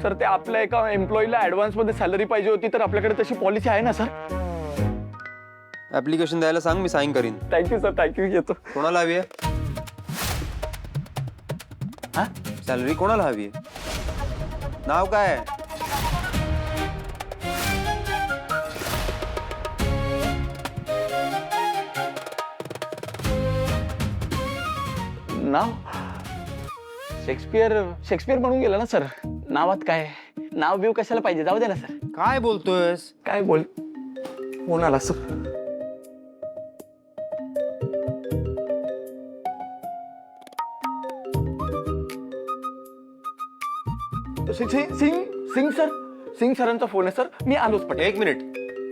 Sir ते आपल्या एका एम्प्लॉईला ऍडव्हान्स मध्ये सॅलरी पाहिजे होती, तर आपल्याकडे तशी पॉलिसी आहे ना सर? ऍप्लिकेशन द्यायला सांग, मी साईन करीन. Thank you sir, thank you. येतो. कोणाला हवी आहे? हा? सॅलरी कोणाला हवी आहे? नाव काय आहे? नाव शेक्सपियर म्हणून गेला ना सर. नावात काय नाव बिव कशाला पाहिजे, जाऊ दे ना सर. काय बोलतोयस? काय बोल फोन आला सर. सिंग सर, सिंग सरांचा फोन आहे सर. मी आलोच पण. एक मिनिट,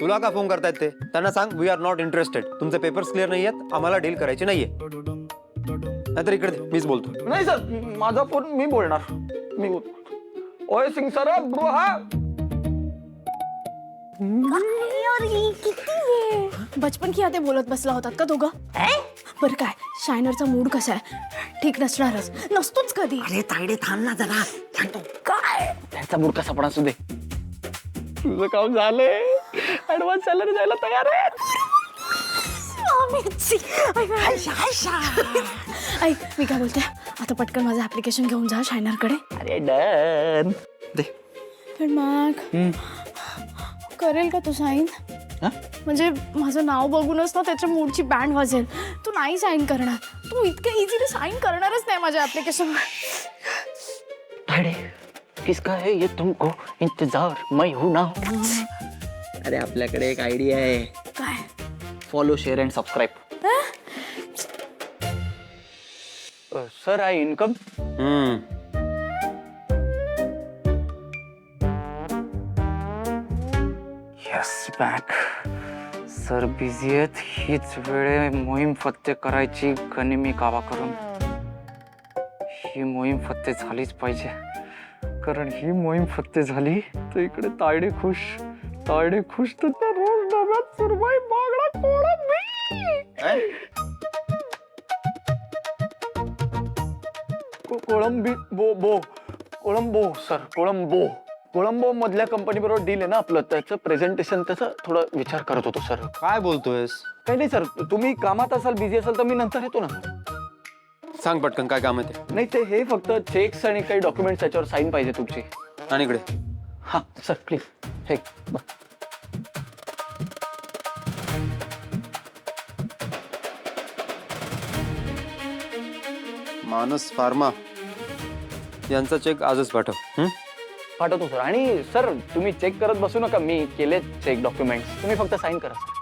तुला का फोन करतायत ते? त्यांना सांग वी आर नॉट इंटरेस्टेड. तुमचे पेपर्स क्लिअर नाही आहेत, आम्हाला डील करायची नाहीये. नाहीतर इकडे दे, मीच बोलतो. नाही सर, माझा फोन मी बोलणार. मी ओय सिंग सर, हा बचपन की यादें बोलत बसला होतात का दोघं? बरं काय, शायनरचा मूड कसा आहे? ठीक नसणारच, नसतोच कधी. अरे तायडे थांब ना जरा. काय त्याचा मूड कसा पण असू दे, तुझं काम झालंय. ऍडव्हान्स सॅलरी द्यायला तयार आहे. ऐक, मी काय बोलते, आता पटकन माझं ऍप्लिकेशन घेऊन जा शायनरकडे. अरे डन दे. पण मग करेल का तू साईन? म्हणजे माझं नाव बघूनच ना त्याच्या मूडची बँड वाजेल. तू नाही साईन करणार, तू इतक्या इझिली साईन करणारच नाही माझ्या ऍप्लिकेशन. किसका है ये तुमको इंतजार मैं हूं ना. अरे आपल्याकडे एक आयडिया आहे. काय? Follow, share and subscribe. Sir I income. Yes back. Sir busy आहेत, हीच वेळ मोहीम फत्ते करायची. गनिमी कावा करून ही मोहीम फत्ते झालीच पाहिजे, कारण ही मोहीम फत्ते झाली तर इकडे तायडे खुश तर त्या रोज डब्यात सुरमई, बांगडा, कोळंबी. कोळंबो मधल्या कंपनी बरोबर डील आहे ना आपलं, त्याचं प्रेझेंटेशन त्याचा थोडा विचार करत होतो सर. काय बोलतोयस? काही नाही सर, तुम्ही कामात असाल, बिझी असाल तर मी नंतर येतो ना. सांग पटकन काय काम आहे ते. नाही ते हे फक्त चेक्स आणि काही डॉक्युमेंट्स त्याच्यावर साईन पाहिजे तुमची. आणि इकडे हा सर प्लीज. हे मानस फार्मा यांचा चेक आजच पाठव. पाठवतो सर. आणि सर तुम्ही चेक करत बसू नका, मी केले चेक डॉक्युमेंट्स, तुम्ही फक्त साईन करा सर.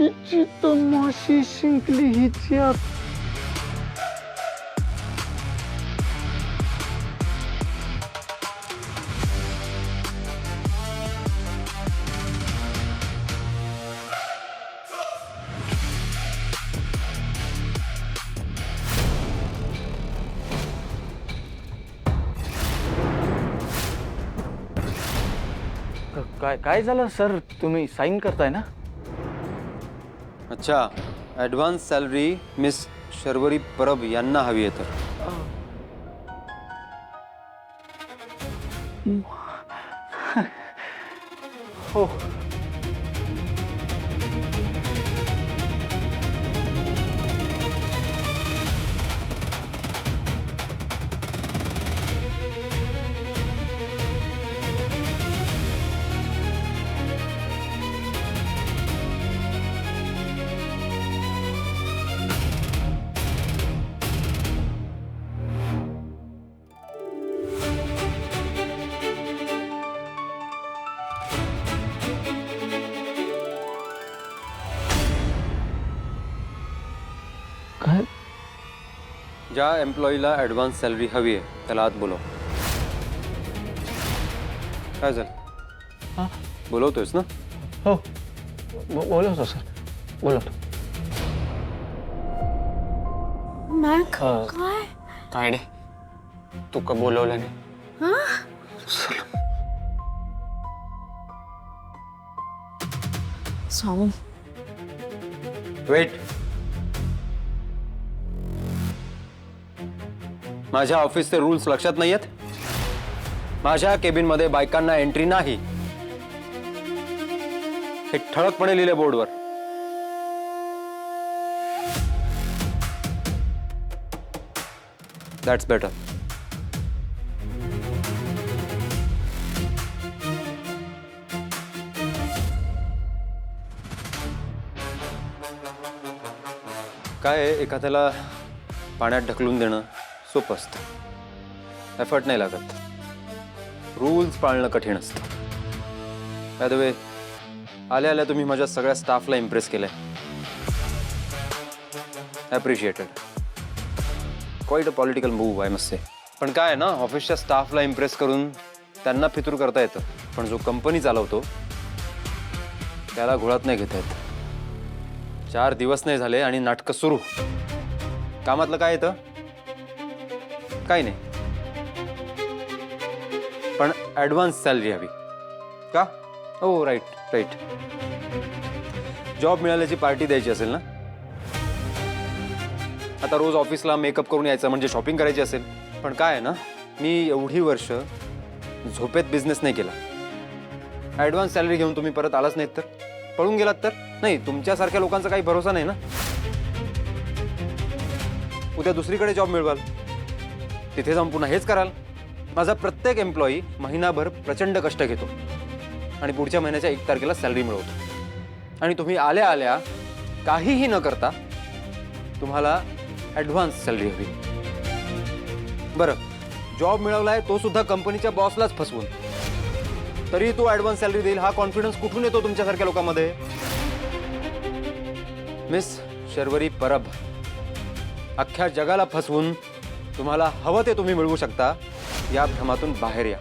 हिची तर माशी शिंकली हिची आत. काय झालं सर, तुम्ही साईन करताय ना? अच्छा, advance salary miss Sharvari Parab यांना हवी आहे तर. हो. काय? ज्या एम्प्लॉईला ऍडव्हान्स सॅलरी हवी आहे त्याला आत बोलव. काय झालं? बोलवतोयस ना? हो बोलवतो सर बोलवतो. मॅक हा. काय काय रे तू का बोलवलं नाही? हा साऊंड वेट. माझ्या ऑफिसचे रूल्स लक्षात नाहीयेत? माझ्या केबिन मध्ये बायकांना एंट्री नाही हे ठळकपणे लिहिले बोर्डवर. That's better. काय आहे, एखाद्याला पाण्यात ढकलून देणं सोपं असतं, एफर्ट नाही लागत. रूल्स पाळणं कठीण असतं. बाय द वे, आल्या आल्या तुम्ही माझ्या सगळ्या स्टाफला इम्प्रेस केलंय. Appreciated. Quite a political move I must say. पण काय आहे ना, ऑफिसच्या स्टाफला इम्प्रेस करून त्यांना फितूर करता येतं, पण जो कंपनी चालवतो त्याला घोळात नाही घेता येत. 4 दिवस नाही झाले आणि नाटकं सुरू. कामातलं काय येतं? काही नाही, पण ॲडव्हान्स सॅलरी हवी. का? हो राईट राईट. जॉब मिळाल्याची पार्टी द्यायची असेल ना? आता रोज ऑफिसला मेकअप करून यायचं म्हणजे शॉपिंग करायची असेल. पण काय आहे ना, मी एवढी वर्ष झोपेत बिझनेस नाही केला. ॲडव्हान्स सॅलरी घेऊन तुम्ही परत आलाच नाहीत तर, पळून गेलात तर? नाही, तुमच्यासारख्या लोकांचा काही भरोसा नाही ना. उद्या दुसरीकडे जॉब मिळवाल, तिथे जाऊन पुन्हा हेच कराल. माझा प्रत्येक एम्प्लॉई महिनाभर प्रचंड कष्ट घेतो आणि पुढच्या महिन्याच्या 1 तारखेला सॅलरी मिळवतो. आणि तुम्ही आल्या आल्या काहीही न करता तुम्हाला ॲडव्हान्स सॅलरी हवी. बरं, जॉब मिळवलाय तो सुद्धा कंपनीच्या बॉसलाच फसवून, तरी तो ॲडव्हान्स सॅलरी देईल. हा कॉन्फिडन्स कुठून येतो तुमच्यासारख्या लोकांमध्ये? मिस शर्वरी परब, अख्ख्या जगाला फसवून तुम्हाला हवं ते तुम्ही मिळवू शकता, या भ्रमातून बाहेर या.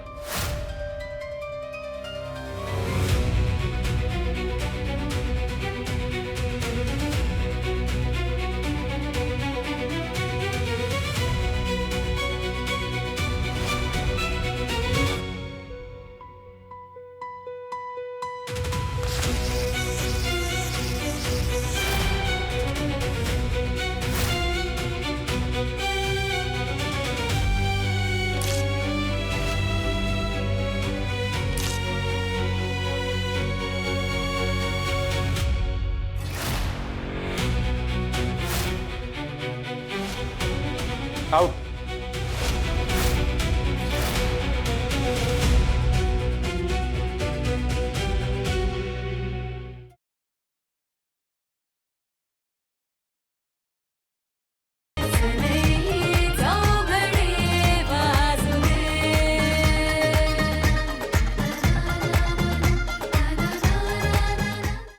आउट.